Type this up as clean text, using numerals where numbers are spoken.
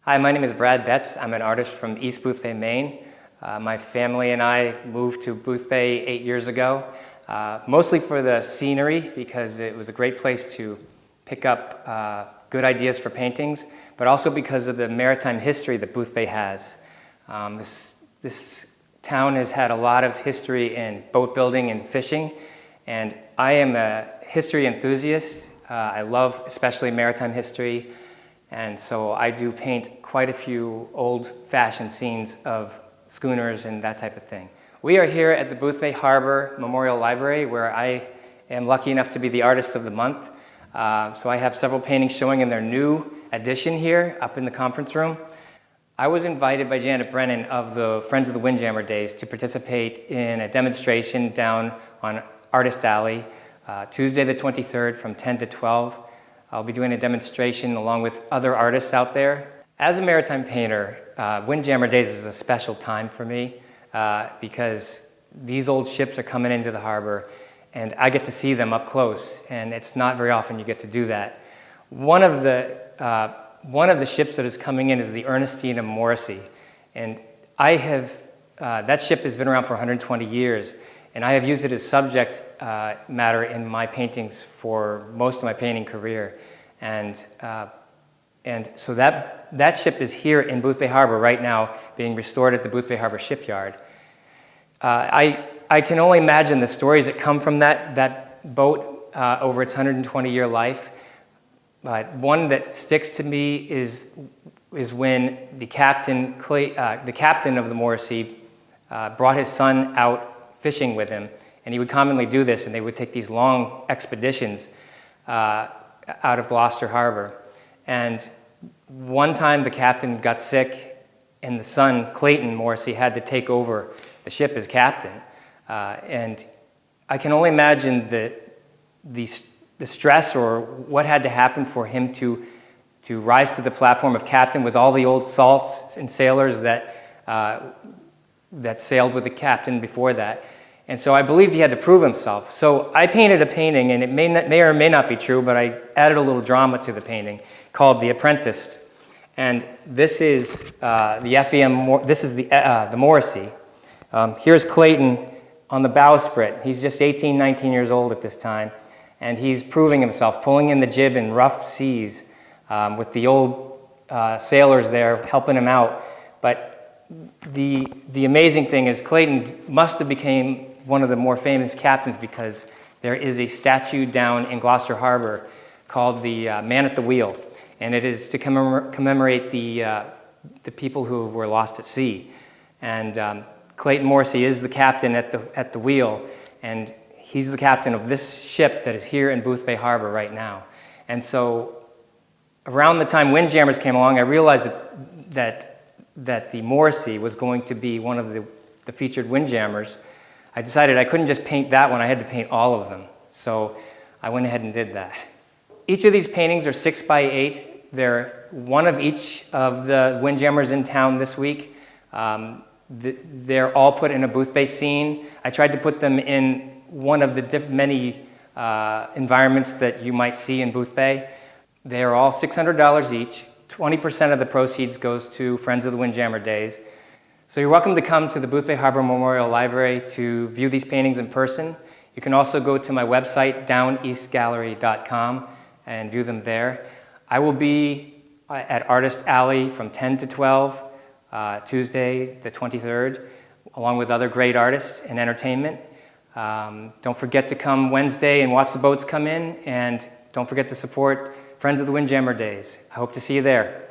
Hi, my name is Brad Betts. I'm an artist from East Boothbay, Maine. My family and I moved to Boothbay 8 years ago, mostly for the scenery because it was a great place to pick up good ideas for paintings, but also because of the maritime history that Boothbay has. This town has had a lot of history in boat building and fishing, and I am a history enthusiast. I love especially maritime history, and so I do paint quite a few old-fashioned scenes of schooners and that type of thing. We are here at the Boothbay Harbor Memorial Library, where I am lucky enough to be the Artist of the Month. So I have several paintings showing in their new edition here up in the conference room. I was invited by Janet Brennan of the Friends of the Windjammer Days to participate in a demonstration down on Artist Alley, Tuesday the 23rd from 10 to 12. I'll be doing a demonstration along with other artists out there. As a maritime painter, Windjammer Days is a special time for me because these old ships are coming into the harbor and I get to see them up close, and it's not very often you get to do that. One of the ships that is coming in is the Ernestina Morrissey, and that ship has been around for 120 years, and I have used it as subject matter in my paintings for most of my painting career. And so that ship is here in Boothbay Harbor right now, being restored at the Boothbay Harbor Shipyard. I can only imagine the stories that come from that boat over its 120-year life. But one that sticks to me is when the captain of the Morrissey brought his son out fishing with him, and he would commonly do this, and they would take these long expeditions out of Gloucester Harbor. And one time the captain got sick, and the son, Clayton Morrissey, had to take over the ship as captain. And I can only imagine the stress or what had to happen for him to rise to the platform of captain with all the old salts and sailors that sailed with the captain before that. And so I believed he had to prove himself. So I painted a painting, and it may or may not be true, but I added a little drama to the painting called The Apprentice. And this is the Morrissey. Here's Clayton on the bowsprit. He's just 18, 19 years old at this time, and he's proving himself, pulling in the jib in rough seas with the old sailors there helping him out. But the amazing thing is Clayton must have became one of the more famous captains because there is a statue down in Gloucester Harbor called the Man at the Wheel, and it is to commemorate the people who were lost at sea. And Clayton Morrissey is the captain at the wheel, and he's the captain of this ship that is here in Boothbay Harbor right now. And so around the time Windjammers came along, I realized that the Morrissey was going to be one of the featured Windjammers. I decided I couldn't just paint that one, I had to paint all of them. So I went ahead and did that. Each of these paintings are 6 by 8. They're one of each of the Windjammers in town this week. They're all put in a Boothbay scene. I tried to put them in one of the many environments that you might see in Boothbay. They are all $600 each. 20% of the proceeds goes to Friends of the Windjammer Days. So you're welcome to come to the Boothbay Harbor Memorial Library to view these paintings in person. You can also go to my website, downeastgallery.com, and view them there. I will be at Artist Alley from 10 to 12, Tuesday the 23rd, along with other great artists and entertainment. Don't forget to come Wednesday and watch the boats come in, and don't forget to support Friends of the Windjammer Days. I hope to see you there.